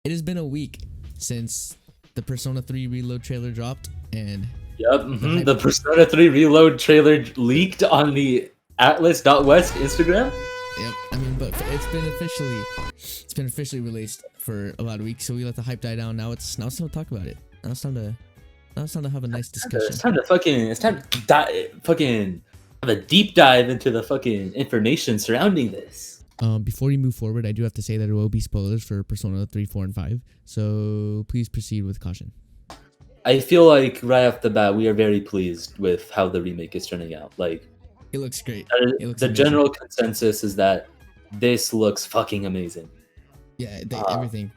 it has been a week since the Persona 3 Reload trailer dropped, and Yep, the Persona 3 Reload trailer leaked on the Atlas.West Instagram. Yep, I mean, but it's been officially released for about a week, so we let the hype die down. Now it's time to talk about it. Now it's time to have a nice discussion. It's time to fucking have a deep dive into the fucking information surrounding this. Before we move forward, I do have to say that there will be spoilers for Persona 3, 4, and 5, so please proceed with caution. I feel like right off the bat, we are very pleased with how the remake is turning out. Like, it looks great. It looks amazing. General consensus is that this looks fucking amazing. Yeah, everything.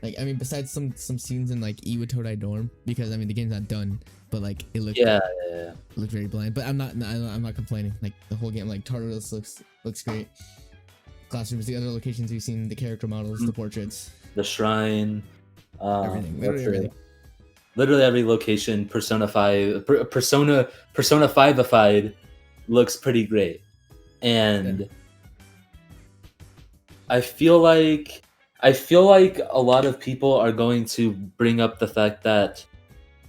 Like, I mean, besides some scenes in like Iwatodai dorm, because I mean the game's not done, but like it looked it looked very bland. But I'm not complaining. Like the whole game, like Tartarus looks great. Classrooms, the other locations we've seen, the character models, the portraits, the shrine, everything, everything. Literally every location, Persona 5ified looks pretty great. And I feel like a lot of people are going to bring up the fact that,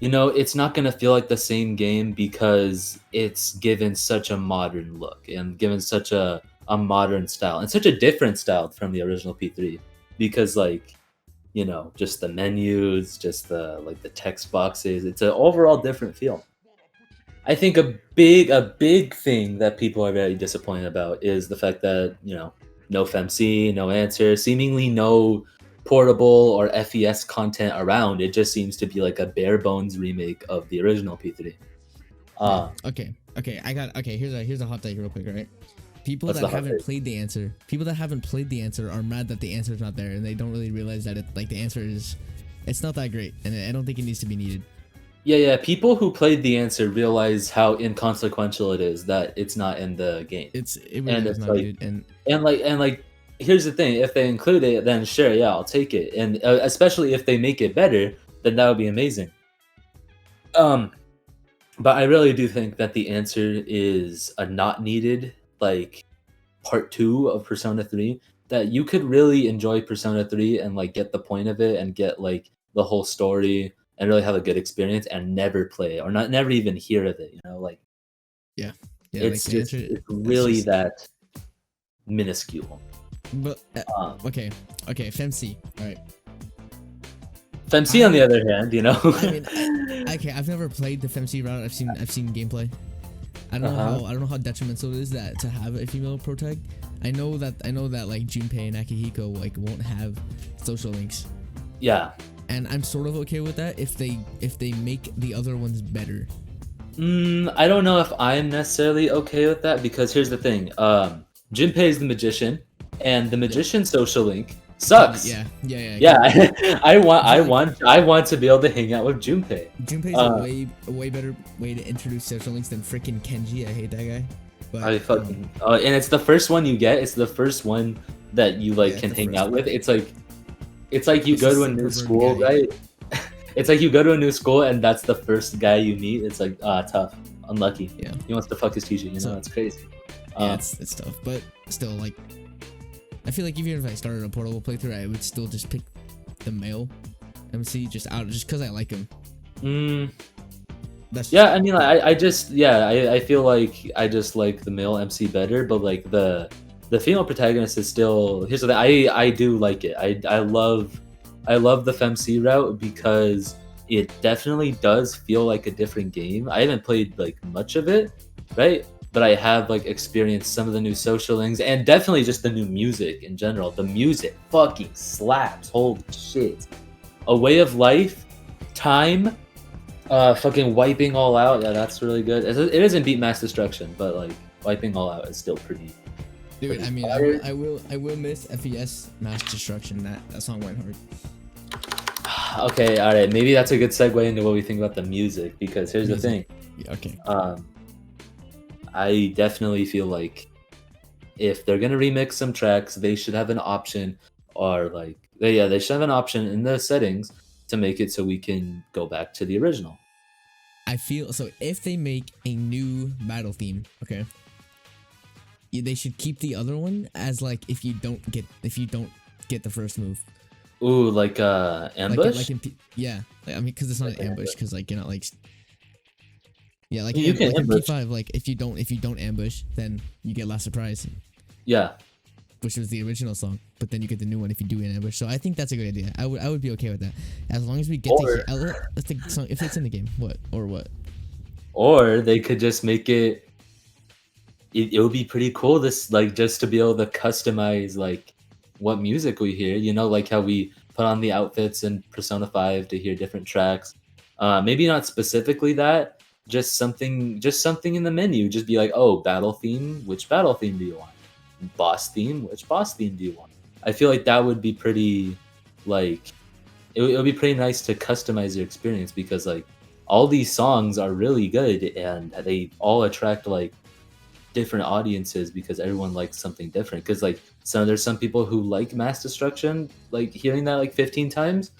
you know, it's not going to feel like the same game because it's given such a modern look and given such a modern style and such a different style from the original P3, because like, you know, just the menus, just the text boxes, it's an overall different feel. I think a big thing that people are very disappointed about is the fact that, you know, no FMC, no answer, seemingly no portable or FES content around. It just seems to be like a bare bones remake of the original P3. Okay. Here's a hot take real quick, right? People that haven't played the answer are mad that the answer is not there, and they don't really realize that the answer is, it's not that great, and I don't think it needs to be needed. Yeah. People who played the answer realize how inconsequential it is that it's not in the game. It really is not needed, and here's the thing: if they include it, then sure, yeah, I'll take it, and especially if they make it better, then that would be amazing. But I really do think that the answer is a not needed, like, part 2 of Persona 3, that you could really enjoy Persona 3 and like get the point of it and get like the whole story and really have a good experience and never play or never even hear of it, you know, like it's like just it's really that minuscule. But okay, FMC, all right. FMC on the other hand, you know, I mean, I've never played the FMC route. I've seen gameplay. I don't know how detrimental it is that to have a female protag. I know that like Junpei and Akihiko like won't have social links. Yeah. And I'm sort of okay with that if they make the other ones better. I don't know if I'm necessarily okay with that, because here's the thing. Junpei is the magician, and the magician social link sucks. Yeah. I want to be able to hang out with Junpei. Junpei's a way better way to introduce social links than freaking Kenji. I hate that guy. But and it's the first one you get. It's the first one that you can hang out with. It's like you go to a new school, right? It's like you go to a new school and that's the first guy you meet. It's like, tough, unlucky. Yeah, he wants to fuck his teacher. You know, that's crazy. Yeah, it's tough, but still, like, I feel like even if I started a portable playthrough, I would still just pick the male MC just because I like him. I mean, I feel like I just like the male MC better, but like the female protagonist is still. Here's the thing, I do like it. I love the FMC route because it definitely does feel like a different game. I haven't played like much of it, right? But I have like experienced some of the new social links and definitely just the new music in general. The music fucking slaps. Holy shit. A Way of Life, Time, fucking Wiping All Out. Yeah, that's really good. It isn't Beat Mass Destruction, but like Wiping All Out is still pretty. Dude, pretty I mean, I will miss FES Mass Destruction. That song went hard. Okay, all right. Maybe that's a good segue into what we think about the music, because here's the thing. Yeah, okay. I definitely feel like if they're gonna remix some tracks, they should have an option, or they should have an option in the settings to make it so we can go back to the original. I feel so if they make a new battle theme, okay, they should keep the other one as like if you don't get the first move. Ooh, like ambush. Yeah, like, I mean, because it's not an ambush, because like you're not like yeah, like You can like in ambush. P5, like if you don't ambush, then you get Last Surprise, Yeah. which was the original song, but then you get the new one if you do an ambush. So I think that's a good idea. I would be okay with that, as long as we get to Or hear. Let's think song if it's in the game. What? or they could just make it. It would be pretty cool this like just to be able to customize like what music we hear. You know, like how we put on the outfits in Persona 5 to hear different tracks. Maybe not specifically that, just something in the menu. Just be like, oh, battle theme. Which battle theme do you want? Boss theme. Which boss theme do you want? I feel like that would be pretty like it would be pretty nice to customize your experience because like all these songs are really good and they all attract like different audiences because everyone likes something different. Because like there's some people who like mass destruction, like hearing that like 15 times.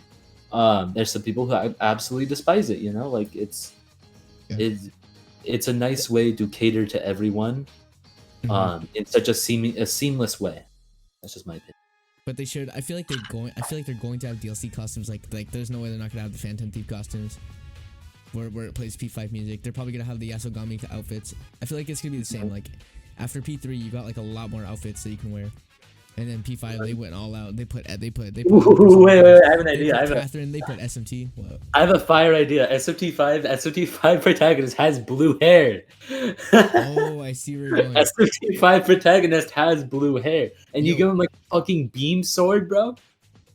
There's some people who absolutely despise it. You know, like Yeah. it's a nice way to cater to everyone. In such a seamless way. That's just my opinion. But they should. I feel like they're going to have DLC costumes. Like there's no way they're not gonna have the Phantom Thief costumes. Where it plays P5 music. They're probably gonna have the Yasogami outfits. I feel like it's gonna be the same. Like after P3, you got like a lot more outfits that you can wear. And then P5, they went all out. They put. Ooh, wait, I have an idea. Catherine. They put SMT. Whoa. I have a fire idea. SMT5 protagonist has blue hair. Oh, I see where you're going. SMT5 protagonist has blue hair, and you Yo. give him like a fucking beam sword, bro.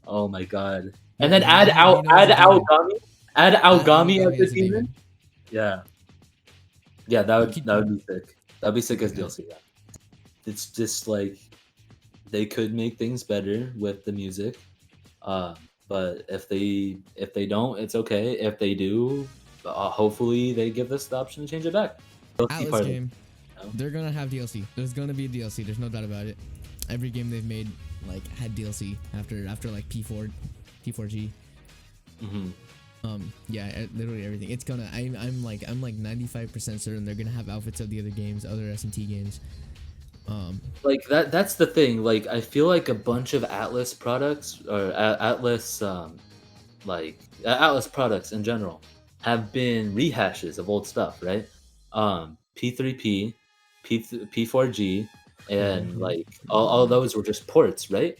Oh my god! And Yeah, then add Aogami as the a demon. demon. Yeah, that would be sick. That'd be sick as DLC. Yeah. It's just like they could make things better with the music. But if they don't, it's okay. If they do, hopefully they give us the option to change it back. Atlas game, they're gonna have DLC. There's gonna be a DLC. There's no doubt about it. Every game they've made like had DLC after like P4G. Yeah, literally everything. It's gonna. I'm like 95% certain they're gonna have outfits of the other games, other SMT games. Like that's the thing. Like I feel like a bunch of Atlas products or Atlas Atlas products in general have been rehashes of old stuff, right? P3P, P4G, and like all those were just ports, right?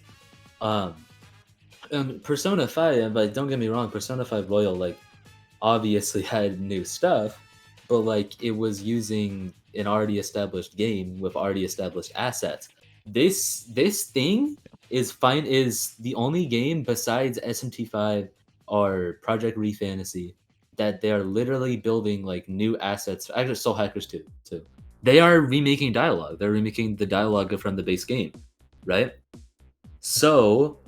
Persona 5, but don't get me wrong, Persona 5 Royal like obviously had new stuff, but like it was using an already established game with already established assets. This thing is the only game besides SMT5 or Project Re Fantasy that they are literally building like new assets. Actually, Soul Hackers too. They are remaking dialogue. They're remaking the dialogue from the base game, right? So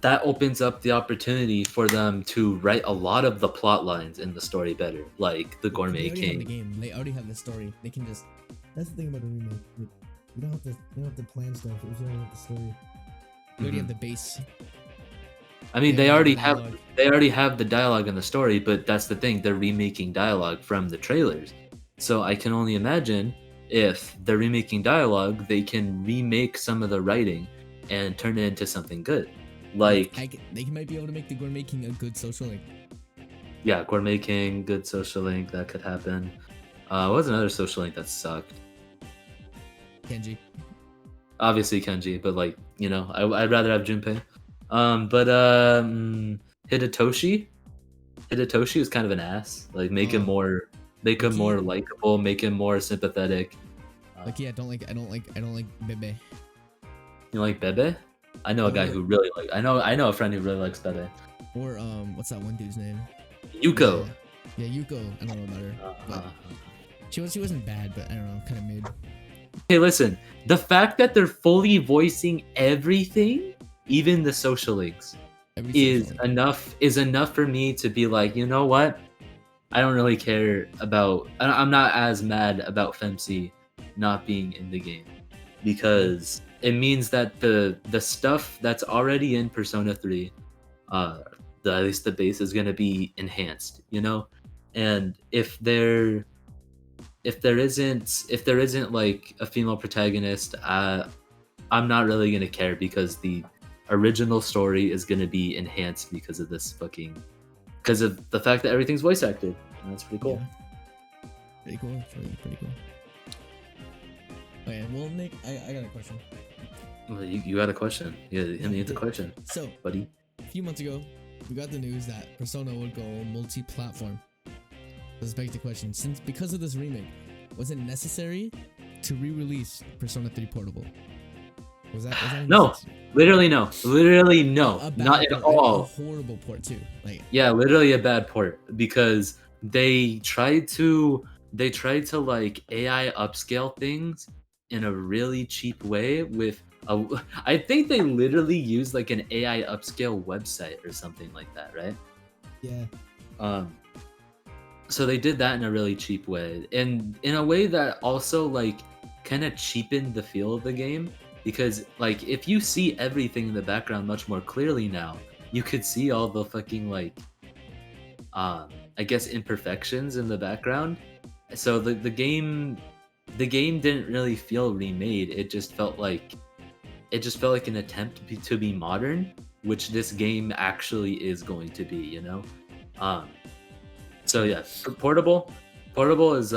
that opens up the opportunity for them to write a lot of the plot lines in the story better, like the Gourmet King. Have the game. They already have the story. They can just. That's the thing about a remake. You don't have to plan stuff. If you already have the story, you already have the base. I mean, they already have the dialogue and the story, but that's the thing. They're remaking dialogue from the trailers, so I can only imagine if they're remaking dialogue, they can remake some of the writing and turn it into something good. Like they might be able to make the Gourmet King a good social link. Yeah, Gourmet King, good social link, that could happen. What was another social link that sucked? Kenji. Obviously Kenji, but like, you know, I'd rather have Junpei. Hidetoshi is kind of an ass. Like make him more likable, make him more sympathetic. I don't like Bebe. You like Bebe? I know a guy who really I know a friend who really likes Bebe. Or what's that one dude's name? Yuko. Yeah, Yuko. I don't know about her. But she wasn't bad, but I don't know, kind of mid. Hey, listen. The fact that they're fully voicing everything, even the social links, is enough for me to be like, you know what? I don't really care about. I'm not as mad about Femc not being in the game because it means that the stuff that's already in Persona 3, at least the base, is going to be enhanced, you know? And if there isn't like a female protagonist, I'm not really going to care because the original story is gonna be enhanced because of because of the fact that everything's voice acted. And that's pretty cool. Yeah. Pretty cool. It's really pretty cool. Okay, well, Nick, I got a question. Well, you got a question? Yeah, hit me with the question. So, buddy. A few months ago, we got the news that Persona would go multi-platform. This begs the question: because of this remake, was it necessary to re-release Persona 3 Portable? Was that no? Necessary? Literally no. Literally no. Not at all. A horrible port too. Like yeah, literally a bad port because they tried to like AI upscale things in a really cheap way with I think they literally used like an AI upscale website or something like that, right? Yeah. So they did that in a really cheap way, and in a way that also like kind of cheapened the feel of the game, because like if you see everything in the background much more clearly now, you could see all the fucking like I guess imperfections in the background. So the game didn't really feel remade. It just felt like an attempt to be modern, which this game actually is going to be, you know. So yeah, portable is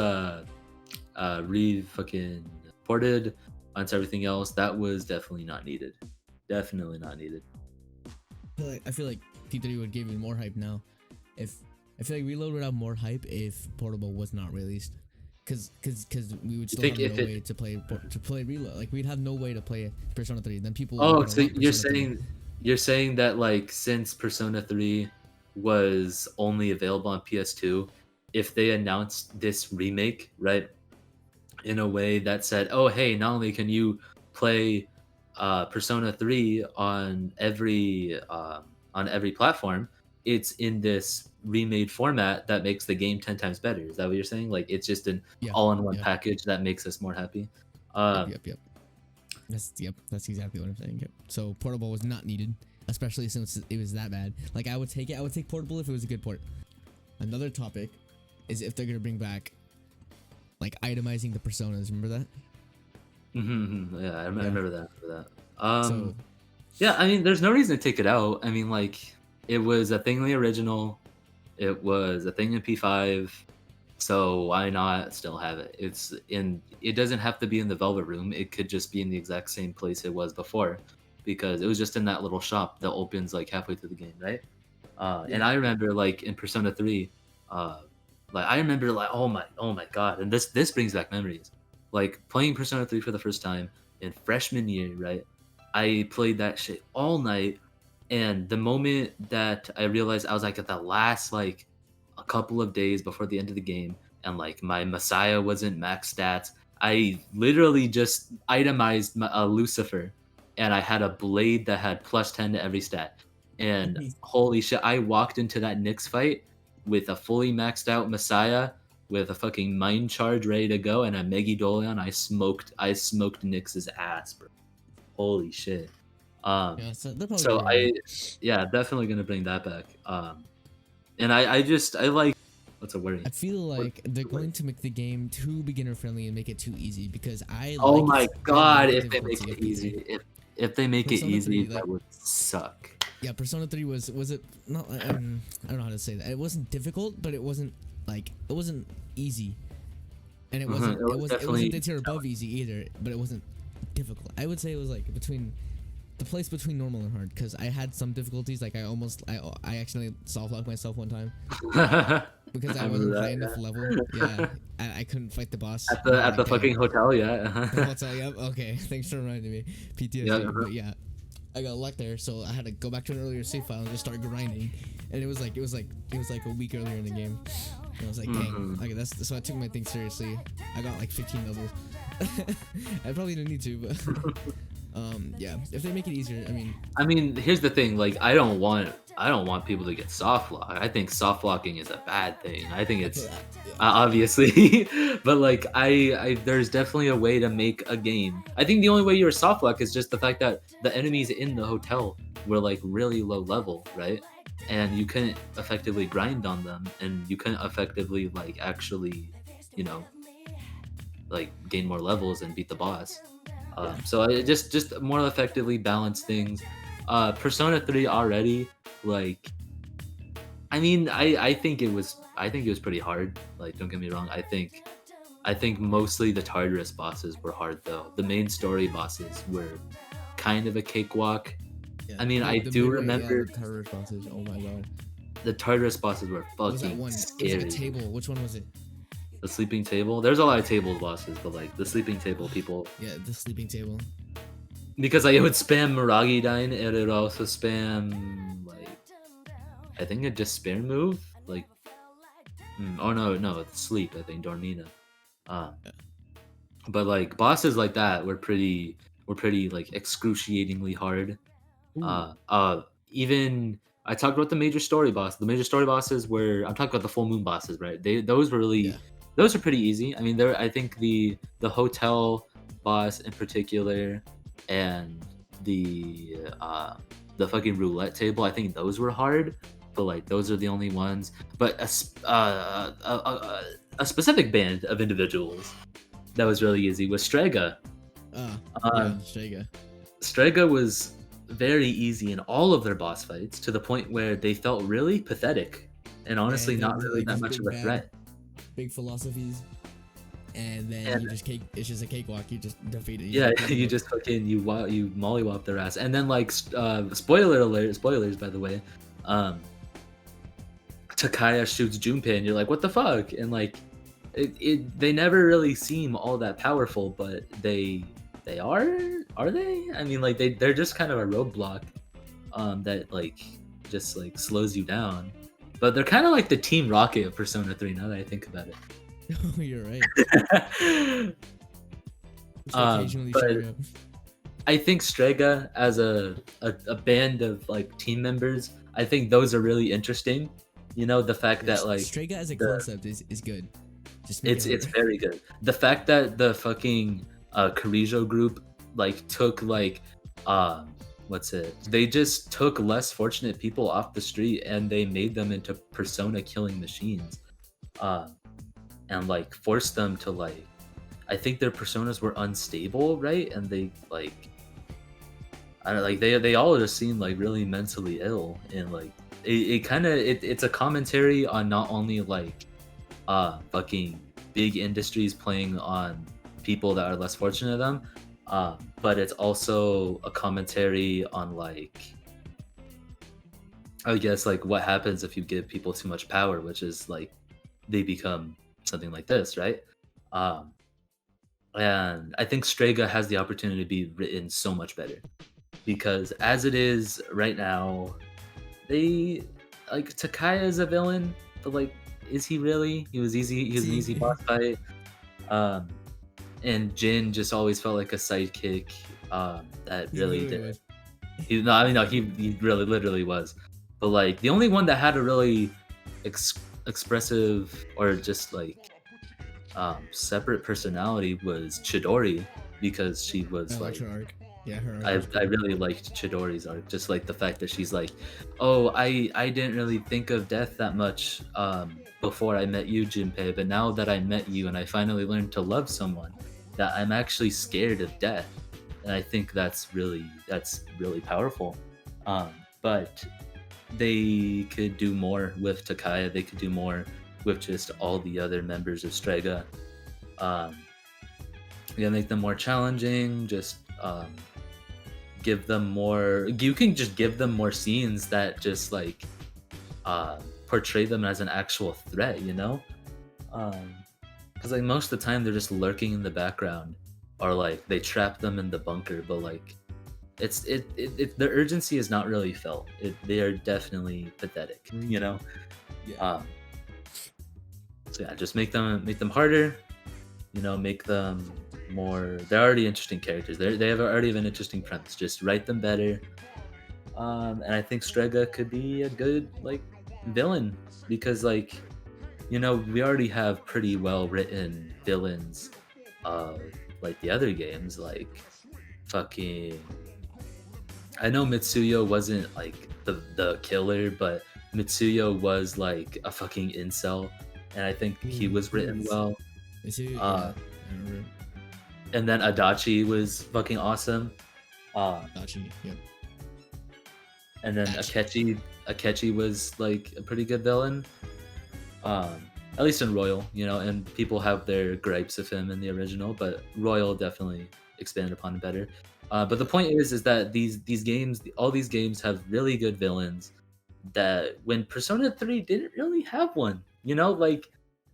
fucking ported onto everything else. That was definitely not needed. Definitely not needed. I feel like P3 would give you more hype now. I feel like Reload would have more hype if Portable was not released, cause we would still have no way to play Reload. Like we'd have no way to play Persona 3. Then people. Oh, so you're saying that like since Persona 3 was only available on PS2, if they announced this remake, right, in a way that said, oh hey, not only can you play Persona 3 on every platform, it's in this remade format that makes the game 10 times better. Is that what you're saying? Like it's just an all-in-one package that makes us more happy. Yep. That's exactly what I'm saying. Yep. So Portable was not needed, especially since it was that bad. Like I would take it. I would take Portable if it was a good port. Another topic is if they're gonna bring back like itemizing the personas. Remember that? Yeah, I remember that. Yeah, I mean, there's no reason to take it out. I mean, like, it was a thing in the original. It was a thing in P5. So why not still have it? It doesn't have to be in the Velvet Room. It could just be in the exact same place it was before, because it was just in that little shop that opens like halfway through the game, right? And I remember like in Persona 3, like I remember like oh my god, and this brings back memories. Like playing Persona 3 for the first time in freshman year, right? I played that shit all night, and the moment that I realized I was like at the last like a couple of days before the end of the game, and like my Messiah wasn't max stats, I literally just itemized Lucifer, and I had a blade that had +10 to every stat. And holy shit, I walked into that Nyx fight with a fully maxed out Messiah with a fucking mind charge ready to go and a Megidolion. I smoked Nyx's ass, bro. Holy shit. Definitely gonna bring that back. And I like, what's a word? I feel like they're going to make the game too beginner friendly and make it too easy, because oh my god, if they make it easy, if they make it easy, that would suck. Yeah, Persona 3 was it not? I don't know how to say that. It wasn't difficult, but it wasn't easy, and it wasn't the tier above easy either. But it wasn't difficult. I would say it was like between normal and hard, because I had some difficulties. Like I accidentally soft locked myself one time because I wasn't high enough level. Yeah, I couldn't fight the boss at the fucking hotel. Yeah. The hotel. Yep. Okay. Thanks for reminding me. PTSD. But yeah, I got luck there, so I had to go back to an earlier save file and just start grinding. And it was like a week earlier in the game. And I was like, dang. Okay, so I took my thing seriously. I got like 15 levels. I probably didn't need to, but. Yeah, if they make it easier, I mean, here's the thing. Like, I don't want people to get soft lock. I think soft locking is a bad thing. I think it's obviously, but like, there's definitely a way to make a game. I think the only way you're soft lock is just the fact that the enemies in the hotel were like really low level, right? And you couldn't effectively grind on them, and you couldn't effectively like actually, like gain more levels and beat the boss. So I just more effectively balance things. Persona 3 already, like, I mean, I think it was pretty hard. Like, don't get me wrong. I think mostly the Tartarus bosses were hard though. The main story bosses were kind of a cakewalk. Yeah. I mean, I The do midway, remember the terrorist bosses. Oh my god. the Tartarus bosses were What was that fucking one? scary. It was like a table. Which one was it? The sleeping table. There's a lot of table bosses, but like the sleeping table people. Yeah, the sleeping table. Because like, it would spam Miragi Dine, and it would also spam like, I think a despair move. Like, oh no, it's sleep. I think Dormina. Uh, but like bosses like that were pretty like excruciatingly hard. Even I talked about the major story boss. The major story bosses were, I'm talking about the full moon bosses, right? Those were really, Yeah. those are pretty easy. I mean, there, I think the hotel boss in particular, and the fucking roulette table, I think those were hard. But like those are the only ones. But a specific band of individuals that was really easy was Strega. Strega. Strega was very easy in all of their boss fights, to the point where they felt really pathetic and honestly not really like that this much big of a threat. Big philosophies, and then you just it's just a cakewalk. You just defeat it. Yeah, you just fucking you mollywop their ass, and then like spoiler alert, spoilers by the way, Takaya shoots Junpei, and you're like, what the fuck? And like, they never really seem all that powerful, but they are they? I mean, like they're just kind of a roadblock, that like just like slows you down. But they're kind of like the Team Rocket of Persona 3. Now that I think about it. Oh, you're right. But I think Strega as a band of like team members, I think those are really interesting. You know, the fact that like Strega as a concept is good. Just it's very good. The fact that the fucking Karijo group like took like what's it? They just took less fortunate people off the street and they made them into persona killing machines. And like forced them to like, I think their personas were unstable, right? And they like, I don't know, like they all just seemed like really mentally ill, and like it's a commentary on not only like fucking big industries playing on people that are less fortunate than them, but it's also a commentary on like, I guess like what happens if you give people too much power, which is like they become something like this, right? And I think Strega has the opportunity to be written so much better, because as it is right now, they like Takaya is a villain, but like, is he really? He was easy. He was an easy boss fight. And Jin just always felt like a sidekick. That really did. He really literally was. But like the only one that had a really expressive or just like separate personality was Chidori, because she was like her arc. Yeah, her arc. I really liked Chidori's arc, just like the fact that she's like, oh, I didn't really think of death that much before I met you, Junpei, but now that I met you and I finally learned to love someone, that I'm actually scared of death. And I think that's really powerful. But they could do more with Takaya. They could do more with just all the other members of Strega. You gotta make them more challenging. Just give them more. You can just give them more scenes that just like portray them as an actual threat. You know, because like most of the time they're just lurking in the background, or like they trap them in the bunker. But like, the urgency is not really felt. They are definitely pathetic, you know. Yeah. So yeah, just make them harder, you know. Make them more. They're already interesting characters. They already have an interesting premise. Just write them better. And I think Strega could be a good like villain, because like, you know, we already have pretty well written villains of like the other games, like fucking. I know Mitsuyo wasn't like the killer, but Mitsuyo was like a fucking incel, and I think he was written well. Mitsuyo, yeah, I remember. And then Adachi was fucking awesome. Adachi, yep. and then Akechi was like a pretty good villain. At least in Royal, you know, and people have their gripes of him in the original, but Royal definitely expanded upon it better. But the point is that these games, all these games have really good villains. That when Persona 3 didn't really have one, you know, like.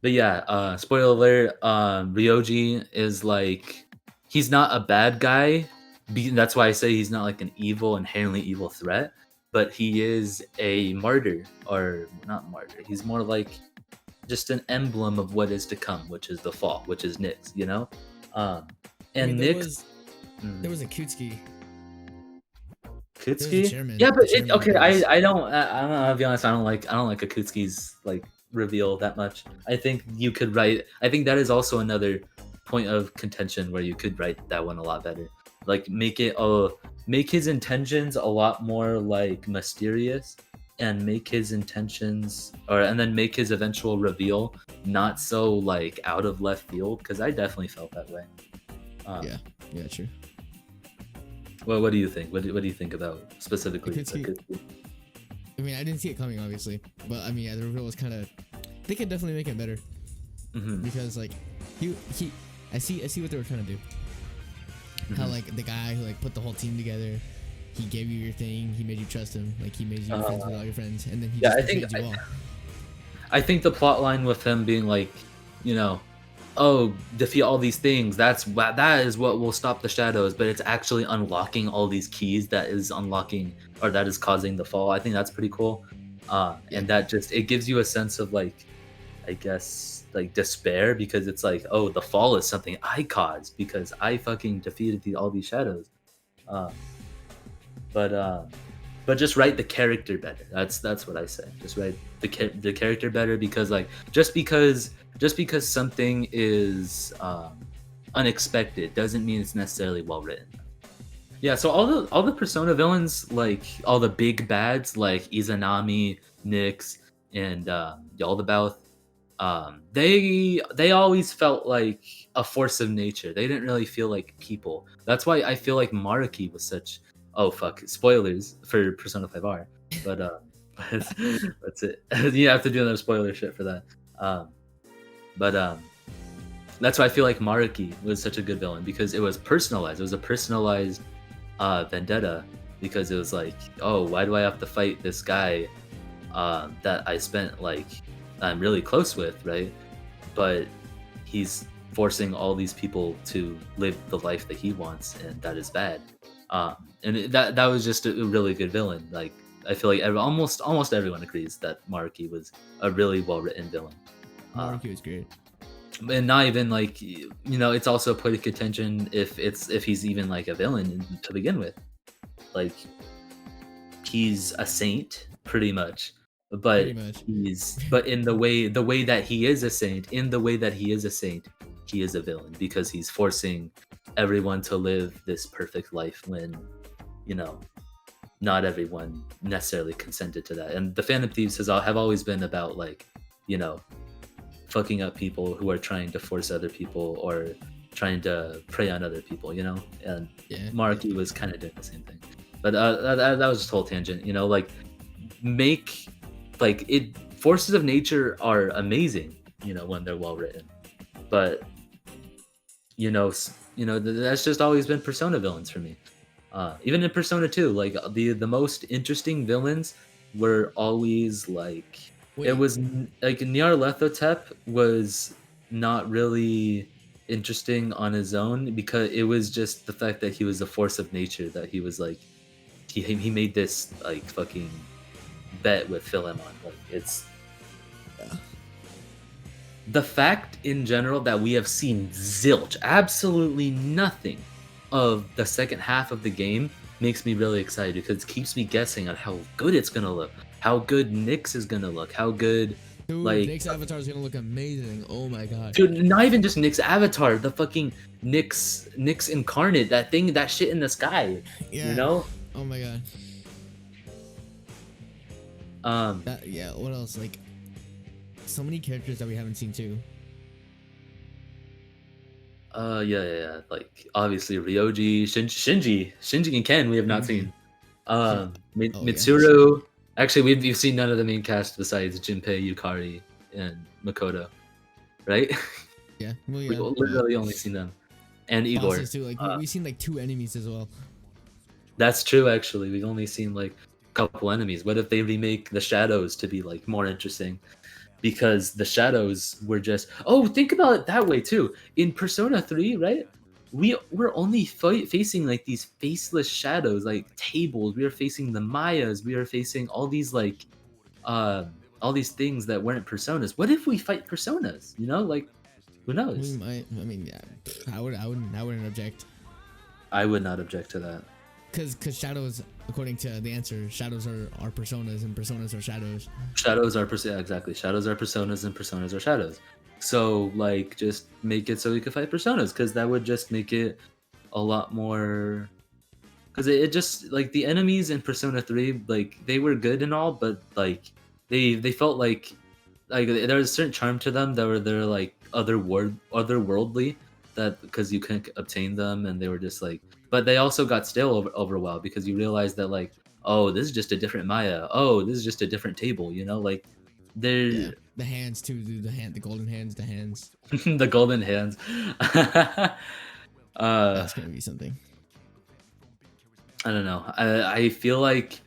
But yeah, spoiler alert, Ryoji is like, he's not a bad guy. That's why I say he's not like an evil, inherently evil threat, but he is a martyr, or not martyr. He's more like just an emblem of what is to come, which is the fall, which is Nyx, you know? And I mean, there Nyx. there was a Kutsuki. Kutsuki? Yeah, but okay. I'll be honest. I don't like Akutsuki's like reveal that much. I think you could write. I think that is also another point of contention where you could write that one a lot better. Like make his intentions a lot more like mysterious, and make his intentions and then make his eventual reveal not so like out of left field, because I definitely felt that way. Yeah, true. Well, what do you think? What do you think about specifically? I mean, I didn't see it coming, obviously, but I mean, yeah, the reveal was kind of. They could definitely make it better, because like I see what they were trying to do. How like the guy who like put the whole team together, he gave you your thing, he made you trust him, like he made you friends with all your friends, and then he just betrayed you all. I think the plot line with him being like, you know, oh, defeat all these things, that is what will stop the shadows, but it's actually unlocking all these keys that is unlocking, or that is causing the fall. I think that's pretty cool. And that just, it gives you a sense of like, I guess like despair, because it's like, oh, the fall is something I caused because I fucking defeated all these shadows. But just write the character better. That's what I say. Just write the character better, because like just because something is unexpected doesn't mean it's necessarily well written. Yeah, so all the Persona villains, like all the big bads like Izanami, Nyx, and Yaldabaoth, they always felt like a force of nature. They didn't really feel like people. That's why I feel like Maruki was such. Oh fuck! Spoilers for Persona 5R, but that's it. You have to do another spoiler shit for that. But that's why I feel like Maruki was such a good villain, because it was personalized. It was a personalized vendetta, because it was like, oh, why do I have to fight this guy that I spent like I'm really close with, right? But he's forcing all these people to live the life that he wants, and that is bad. And that was just a really good villain. Like I feel like almost everyone agrees that Maruki was a really well written villain. Maruki was great. And not even like, you know, it's also put in contention if he's even like a villain to begin with. Like he's a saint pretty much, but but in the way that he is a saint, he is a villain, because he's forcing everyone to live this perfect life when, you know, not everyone necessarily consented to that. And the Phantom Thieves have always been about like, you know, fucking up people who are trying to force other people or trying to prey on other people, you know. And Maruki was kind of doing the same thing. But that was just a whole tangent, you know. Like make like it. Forces of nature are amazing, you know, when they're well written. But you know, that's just always been Persona villains for me. Even in Persona 2, like the most interesting villains were always like. It was like Nyarlathotep was not really interesting on his own, because it was just the fact that he was a force of nature, that he was like he made this like fucking bet with Philemon. Like it's the fact in general that we have seen zilch, absolutely nothing of the second half of the game makes me really excited, because it keeps me guessing on how good it's gonna look, how good Nyx is gonna look, how good. Dude, like Nyx avatar is gonna look amazing. Oh my god. Dude, not even just Nyx avatar, the fucking Nyx incarnate, that shit in the sky. Yeah. You know? Oh my god. What else? Like so many characters that we haven't seen too. Yeah. Like obviously Ryoji, Shinji and Ken we have not seen. Mitsuru. Actually, we've seen none of the main cast besides Junpei, Yukari, and Makoto, right? Yeah, well, yeah. We've literally only seen them, and Igor. Bosses too. Like we've seen like 2 enemies as well. That's true. Actually, we've only seen like a couple enemies. What if they remake the shadows to be like more interesting? Because the shadows were just think about it that way too. In Persona 3, right? We're only facing like these faceless shadows, like tables. We are facing the Mayas. We are facing all these like all these things that weren't personas. What if we fight personas? You know, like who knows? We might. I mean, yeah. I wouldn't object. I would not object to that. Cause shadows, according to the answer, shadows are personas and personas are shadows. Shadows are exactly. Shadows are personas and personas are shadows. So like, just make it so we could fight personas, because that would just make it a lot more. Because it just like the enemies in Persona 3, like they were good and all, but like they felt like there was a certain charm to them that they're like otherworldly, that because you couldn't obtain them, and they were just like. But they also got stale over a while, because you realize that like, oh, this is just a different Maya. Oh, this is just a different table. You know, like they're the hands too, dude. The golden hands, the hands. The golden hands. That's gonna be something. I don't know. I feel like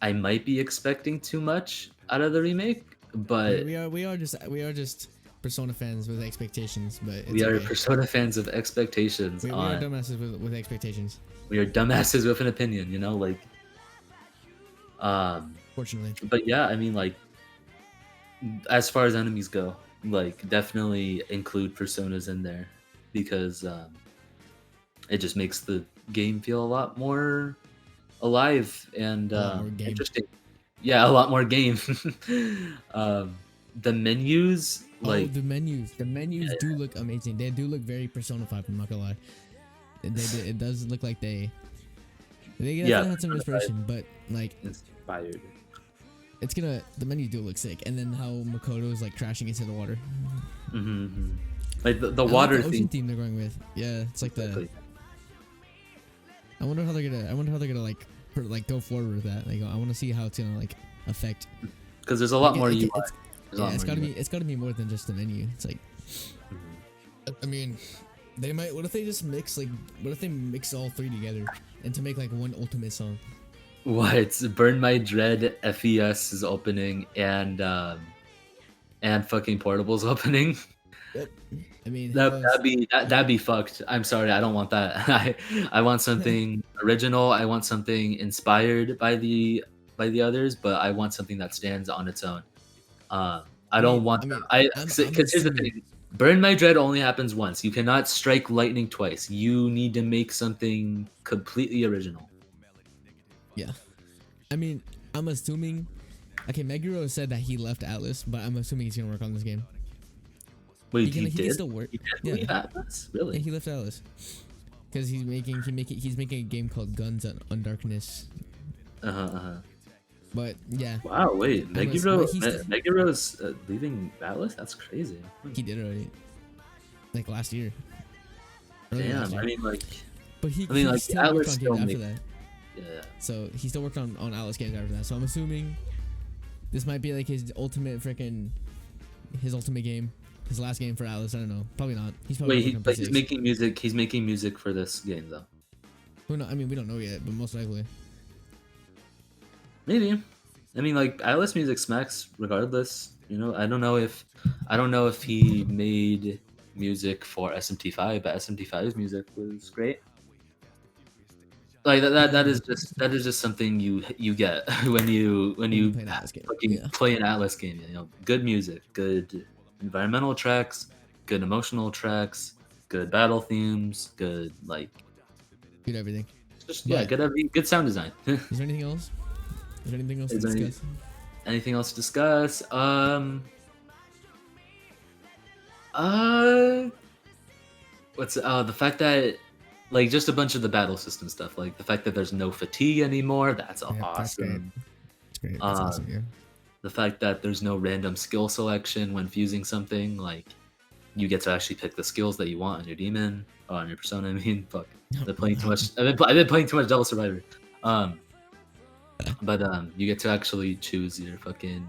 I might be expecting too much out of the remake, but we are just Persona fans with expectations, but it's we are Persona fans of expectations. We are dumbasses with expectations. We are dumbasses with an opinion, you know, like. Fortunately. But yeah, I mean, like, as far as enemies go, like, definitely include personas in there, because it just makes the game feel a lot more alive and interesting. Yeah, a lot more game. The menus. Like, the menus do look amazing. They do look very Persona 5. I'm not gonna lie. It does look like they had some inspiration, but like inspired. It's the menus do look sick, and then how Makoto is like crashing into the water. Mm-hmm. Like the water like the ocean theme they're going with. Yeah, it's like exactly. I wonder how they're gonna like go forward with that. Like I want to see how it's gonna like affect. Because there's a lot more UI. It's gotta be more than just the menu. It's like, I mean, they might. What if they just mix all 3 together and to make like one ultimate song? What? Burn My Dread FES is opening, and fucking Portable's opening. Yep. I mean, that'd be fucked. I'm sorry, I don't want that. I want something original. I want something inspired by the others, but I want something that stands on its own. I don't want. Because here's the thing: Burn My Dread only happens once. You cannot strike lightning twice. You need to make something completely original. Yeah, I mean, I'm assuming. Okay, Meguro said that he left Atlas, but I'm assuming he's gonna work on this game. Wait, he can still work. He did leave Atlas? Really? Yeah, he left Atlas because he's making a game called Guns on Darkness. But yeah. Wow, wait, Meguro's leaving Atlas? That's crazy. He did already. Like last year. Damn, I mean like. But he still Atlas worked on games after that. Yeah. So he still worked on Atlas games after that. So I'm assuming this might be like his ultimate game, his last game for Atlas. I don't know. Probably not. He's probably he's making music. He's making music for this game though. I mean, we don't know yet, but most likely. Maybe. I mean, like Atlas music smacks regardless. You know, I don't know if he made music for SMT5, but SMT5's music was great. Like that is just something you get when you play an Atlas game. You know, good music, good environmental tracks, good emotional tracks, good battle themes, good good everything. Just good sound design. Is there anything else? Is there anything else to discuss? Anything else to discuss? What's the fact that just a bunch of the battle system stuff, like the fact that there's no fatigue anymore. That's awesome. That's great. That's awesome. Yeah. The fact that there's no random skill selection when fusing something, like you get to actually pick the skills that you want on your demon, or on your persona. I mean, fuck. I've been playing too much. I've been playing too much Devil Survivor. But you get to actually choose your fucking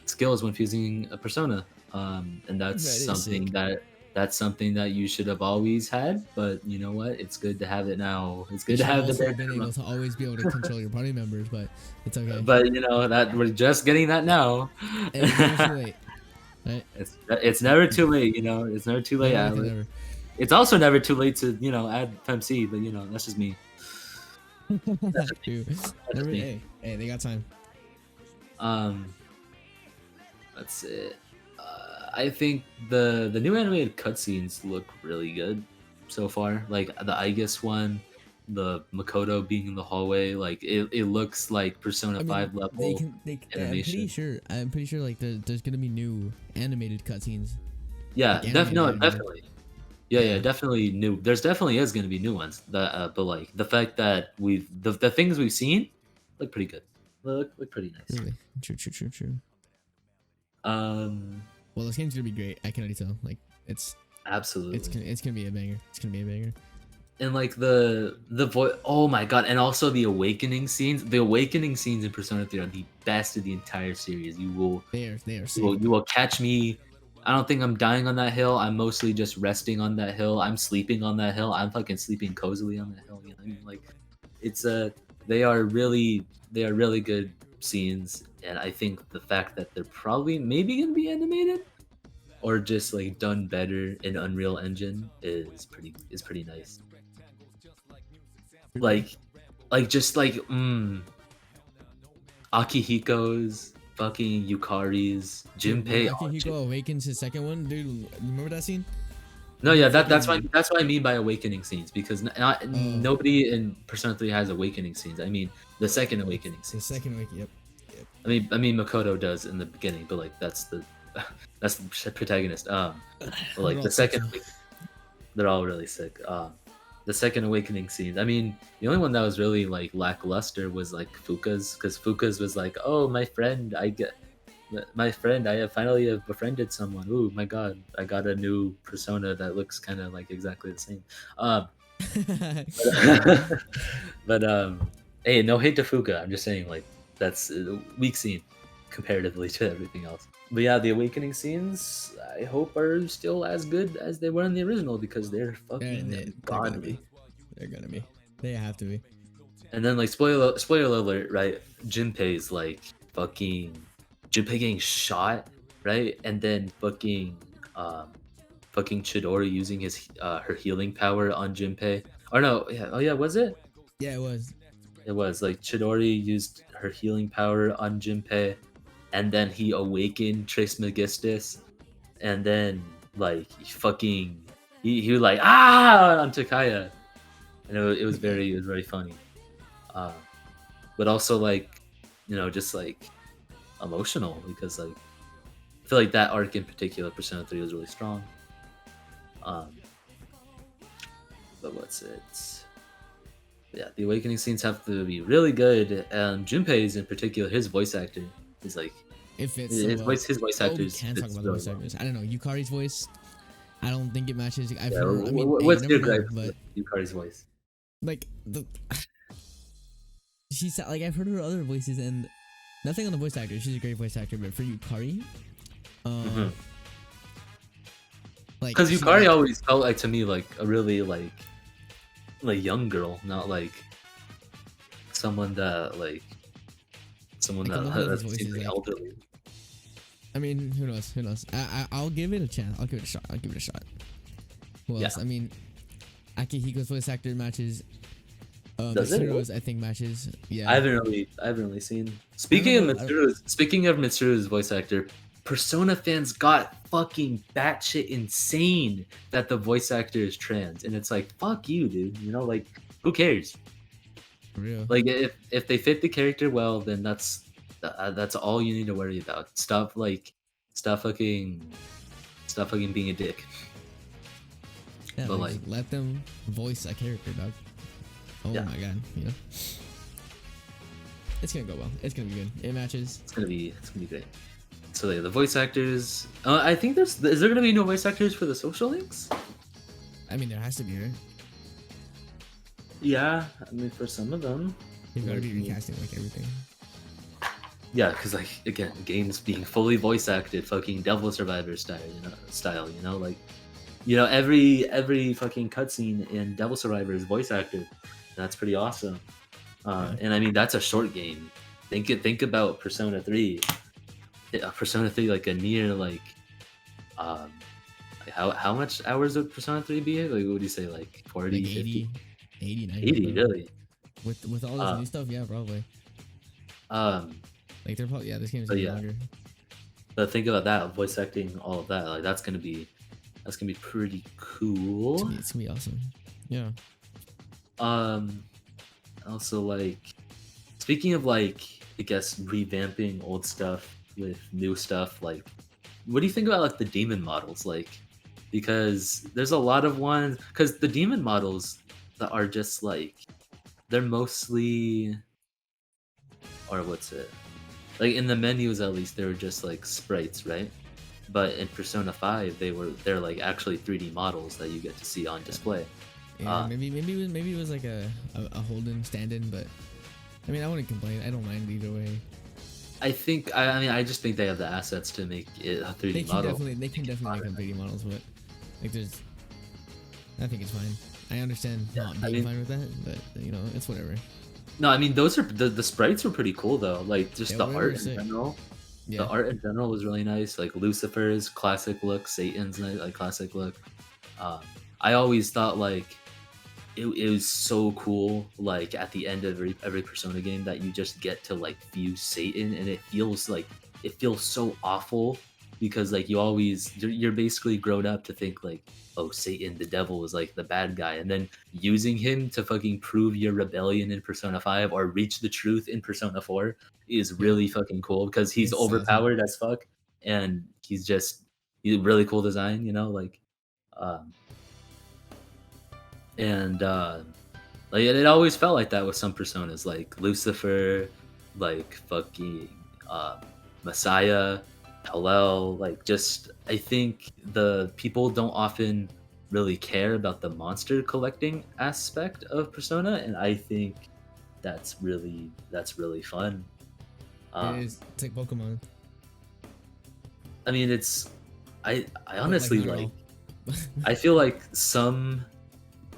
skills when fusing a persona. And that's something that you should have always had. But you know what? It's good to have it now. It's good to have also been able to always be able to control your party members, but it's okay. But you know that we're just getting that now. It's never too late. Right? It's never too late. You know, it's never too late. Never. It's also never too late to add FMC, but that's just me. That's true. Hey, they got time. That's it. I think the new animated cutscenes look really good so far. Like the Aegis one, the Makoto being in the hallway, like it looks like Persona 5 level animation. I'm pretty sure like there's gonna be new animated cutscenes. Yeah, like definitely. Yeah, definitely new. There's definitely is gonna be new ones. But like the fact that the things we've seen look pretty good. Look pretty nice. Really? True. Well, this game's gonna be great. I can already tell. Like, it's absolutely. It's gonna be a banger. It's gonna be a banger. And like the voice. Oh my god! And also the awakening scenes. The awakening scenes in Persona 3 are the best of the entire series. You will. They are. You will catch me. I don't think I'm dying on that hill. I'm mostly just resting on that hill. I'm sleeping on that hill. I'm fucking sleeping cozily on that hill. You know what I mean? Like, it's they are really good scenes, and I think the fact that they're probably maybe gonna be animated or just like done better in Unreal Engine is pretty nice. Like Akihiko's, fucking Yukari's, Junpei. Akihiko awakens his second one, dude. Remember that scene? No, yeah, that's what I mean by awakening scenes, because nobody in Persona 3 has awakening scenes. I mean the second awakening scenes. The second awakening, yep. I mean Makoto does in the beginning, but like that's the protagonist. But like the second, they're all really sick. The second awakening scenes. I mean, the only one that was really like lackluster was like Fuka's, because Fuka's was like, oh, my friend, I have finally befriended someone. Ooh, my god, I got a new persona that looks kind of like exactly the same. But hey, no hate to Fuka. I'm just saying, like, that's a weak scene comparatively to everything else. But yeah, the awakening scenes, I hope, are still as good as they were in the original, because they're fucking godly. They're gonna be. They have to be. And then, like, spoiler alert, right? Junpei's like fucking Junpei getting shot, right? And then fucking Chidori using his her healing power on Junpei. Or no, yeah, oh yeah, was it? Yeah, it was. It was like Chidori used her healing power on Junpei, and then he awakened Trismegistus, and then like he was like on Takaya, and it was very funny, but also like just like emotional, because like I feel like that arc in particular, Persona 3, was really strong. But what's it? Yeah, the awakening scenes have to be really good. Junpei's in particular, his voice actor is like it fits. His voice actor. We can talk about the voice actors. I don't know Yukari's voice. I don't think it matches. What's your gripe with Yukari's voice? Like she's like, I've heard her other voices, and nothing on the voice actor. She's a great voice actor, but for Yukari, like, because Yukari always felt like to me like a really like young girl, not like someone that seems like elderly. I mean, who knows? I'll give it a chance. I'll give it a shot. Who else? I mean, Akihiko's voice actor matches. Mitsuru's, I think, matches. Yeah. I haven't really seen. Speaking of Mitsuru's voice actor, Persona fans got fucking batshit insane that the voice actor is trans, and it's like, fuck you, dude. Like, who cares? For real. Like, if they fit the character well, then that's all you need to worry about. Stop fucking being a dick. Yeah, but like, let them voice a character, dog. Oh my god, it's gonna go well. It's gonna be good. It matches. It's gonna be great. So yeah, the voice actors. I think is there gonna be no voice actors for the social links? I mean, there has to be, right? Yeah, I mean, for some of them. They've got to be recasting like everything. Yeah, because like again, games being fully voice acted, fucking Devil Survivor style, like every fucking cutscene in Devil Survivor is voice acted. That's pretty awesome. Yeah. And I mean that's a short game. Think about Persona 3. Persona 3 like a near um how much hours would Persona 3 be? Like what would you say like Like 40, 50? 80, 90, 80 bro. really? With all this Uh new stuff, yeah, probably. um Like they're probably, yeah, this game's but gonna be yeah, longer. but think about that, voice acting, all of that. Like that's gonna be pretty cool. It's gonna be awesome. Yeah. Um Also like speaking of like I guess revamping old stuff with new stuff, like what do you think about like the demon models? Like because there's a lot of ones because the demon models that are just like they're mostly or what's it? Like in the menus at least they were just like sprites, right? But in Persona 5 they're like actually 3D models that you get to see on display. Yeah, Uh maybe it was like a Holden stand-in, but I mean I wouldn't complain. I don't mind either way. I mean I just think they have the assets to make it a 3D model. They can definitely make them 3D models, but like there's I think it's fine. I understand Yeah, not I being mean fine with that, but it's whatever. no, I mean those are the sprites were pretty cool though. Like just Yeah, the whatever, art in sick. general. The Yeah. art in general was really nice. Like Lucifer's classic look, Satan's like classic look. Um, I always thought like it was so cool. Like at the end of every Persona game, that you just get to like view Satan, and it feels so awful because like you're basically grown up to think like, oh, Satan, the devil, is like the bad guy, and then using him to fucking prove your rebellion in Persona 5 or reach the truth in Persona 4 is Yeah. really fucking cool because he's It's awesome. overpowered as fuck, and he's a really cool design, like um and like it always felt like that with some personas, like Lucifer, like fucking um, Messiah, Hallel. Like, just I think the people don't often really care about the monster collecting aspect of Persona, and I think that's really fun. It Um, is. It's like Pokemon, I mean, I but like honestly not at like all. I feel like some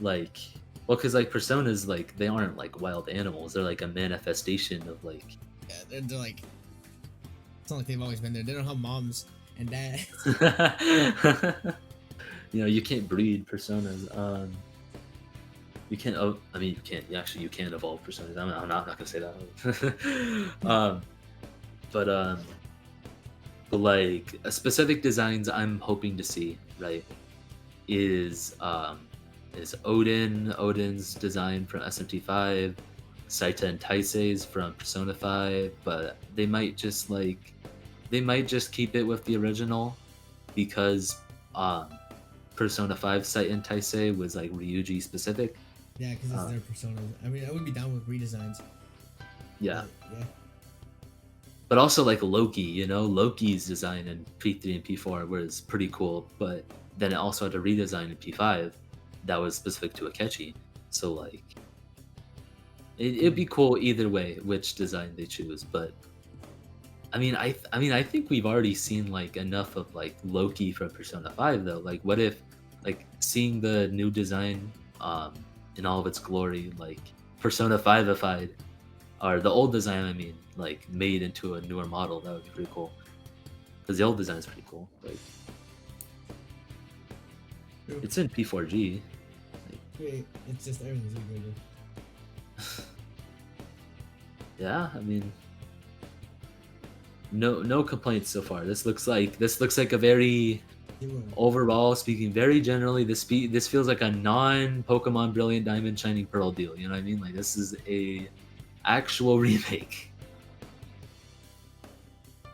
like well because like personas like they aren't like wild animals, they're like a manifestation of like Yeah, they're like it's not like they've always been there. They don't have moms and dads. you can't breed personas. You can't I mean you can't actually you can evolve personas. I'm not gonna say that. But like specific designs I'm hoping to see, right, is Odin's design from SMT5, Saita and Taisei's from Persona 5, but they might just keep it with the original because um Persona 5 Saita and Taisei was like Ryuji specific. Yeah, because it's Uh, their personas. I mean, I would be down with redesigns, yeah. but yeah, But also like Loki's design in P3 and P4 was pretty cool, but then it also had a redesign in P5 that was specific to Akechi. So like it'd be cool either way which design they choose, but I think we've already seen like enough of like Loki from Persona 5 though. Like what if like seeing the new design in all of its glory, like Persona 5ified, or the old design I mean, like made into a newer model, that would be pretty cool. Because the old design is pretty cool. Like true. it's in P4G. Like, Wait, it's just everything's bigger. yeah, I mean no complaints so far. This looks like a very Zero. overall speaking, very generally, this feels like a non-Pokemon Brilliant Diamond Shining Pearl deal. You know what I mean? Like this is a actual remake,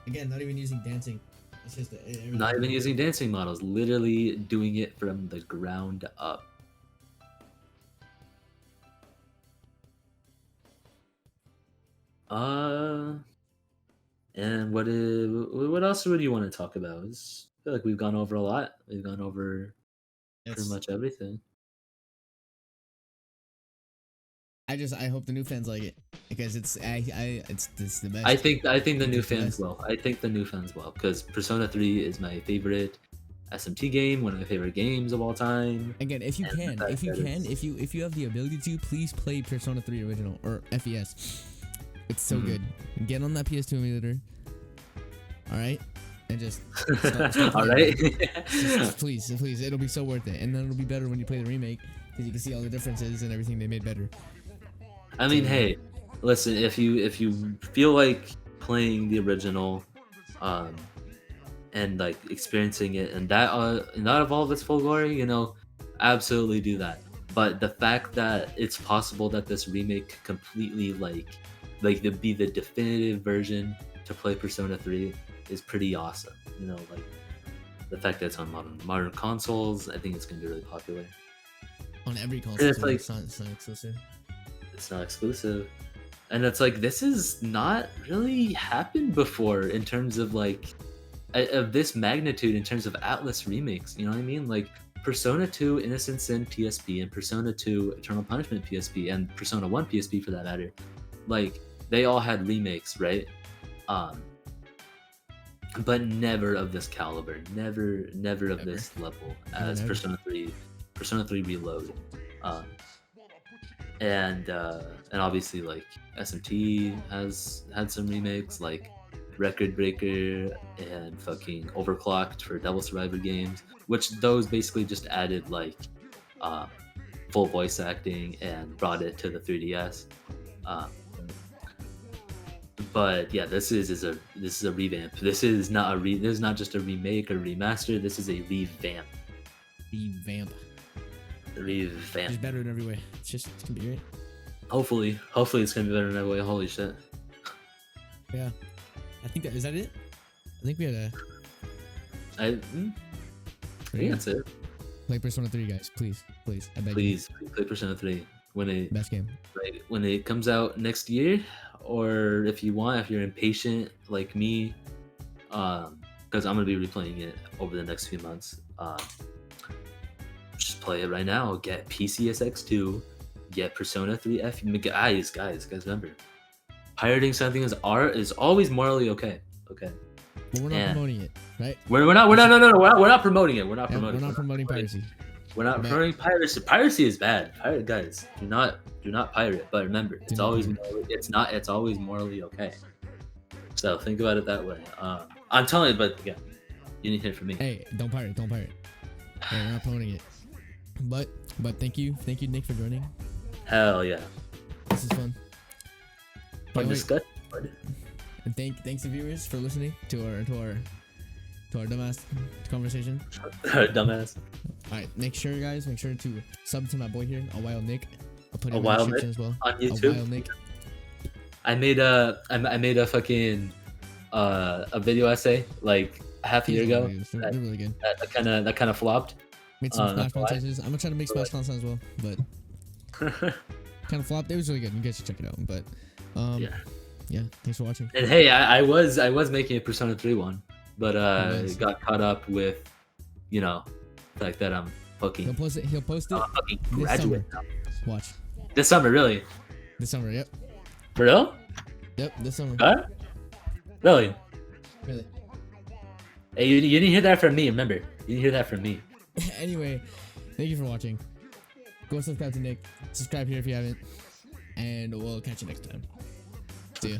Again, not even using dancing. It's just not everything's even bigger. using dancing models, literally doing it from the ground up. Uh, and what else would you want to talk about? I feel like we've gone over a lot. We've gone over pretty Yes. much everything. I hope the new fans like it because it's the best. I think the new fans will. I think the new fans will because Persona 3 is my favorite SMT game, one of my favorite games of all time. Again, if you have the ability to, please play Persona 3 original or FES. It's so good. Get on that PS2 emulator. All right, and just start all right. please, it'll be so worth it, and then it'll be better when you play the remake because you can see all the differences and everything they made better. I mean, hey, listen, if you feel like playing the original, and like experiencing it and not of all of its full glory, you know, absolutely do that. But the fact that it's possible that this remake completely like to be the definitive version to play Persona 3 is pretty awesome. You know, like the fact that it's on modern consoles, I think it's gonna be really popular. On every console, it's like it's not exclusive. It's not exclusive, and it's like this has not really happened before in terms of like of this magnitude in terms of Atlas remakes. You know what I mean? Like Persona 2 Innocent Sin PSP and Persona 2 Eternal Punishment PSP and Persona 1 PSP for that matter, like they all had remakes, right? But never of this caliber, never of this level as Persona 3 Reload. And obviously like SMT has had some remakes like Record Breaker and fucking Overclocked for Devil Survivor games, which those basically just added like full voice acting and brought it to the 3DS. But yeah, this is a revamp. This is not just a remake or remaster. This is a revamp. It's better in every way. It's gonna be great. Hopefully it's gonna be better in every way. Holy shit. Yeah. I think is that it? I think we had I think that's it. Play Persona 3, guys. Please. I beg you. Please play Persona 3 best game. Like when it comes out next year, or if you're impatient like me, because I'm gonna be replaying it over the next few months. Just play it right now. Get PCSX2. Get Persona 3 F. Guys, remember, pirating something is always morally okay. Okay. But we're not promoting it, right? We're not promoting it. We're not promoting piracy. We're not promoting piracy. Piracy is bad. Guys, do not pirate. But remember, it's always morally okay. So think about it that way. I'm telling you, but yeah, you need to hear it from me. Hey, don't pirate. Hey, we're not promoting it. But thank you, Nick, for joining. Hell yeah. This is fun. Fun discussion. And thanks to viewers for listening to our dumbass conversation. Dumbass. All right, make sure to sub to my boy here, awildnicc. I'll put it in the Wild description as well. On YouTube. Awildnicc. I made a fucking a video essay like half a year ago. They're really good. That kind of flopped. Made some Smash montages. I'm gonna try to make Smash content as well, but kind of flopped. It was really good. You guys should check it out. But yeah. Thanks for watching. And hey, I was making a Persona 3 one, but got caught up with, you know, the fact that I'm fucking. He'll post it. Fucking graduate. Watch. This summer, really? This summer, yep. For real? Yep, this summer. Huh? Really? Really. Hey, you didn't hear that from me. Remember, you didn't hear that from me. Anyway, thank you for watching. Go subscribe to Nick. Subscribe here if you haven't. And we'll catch you next time. See ya.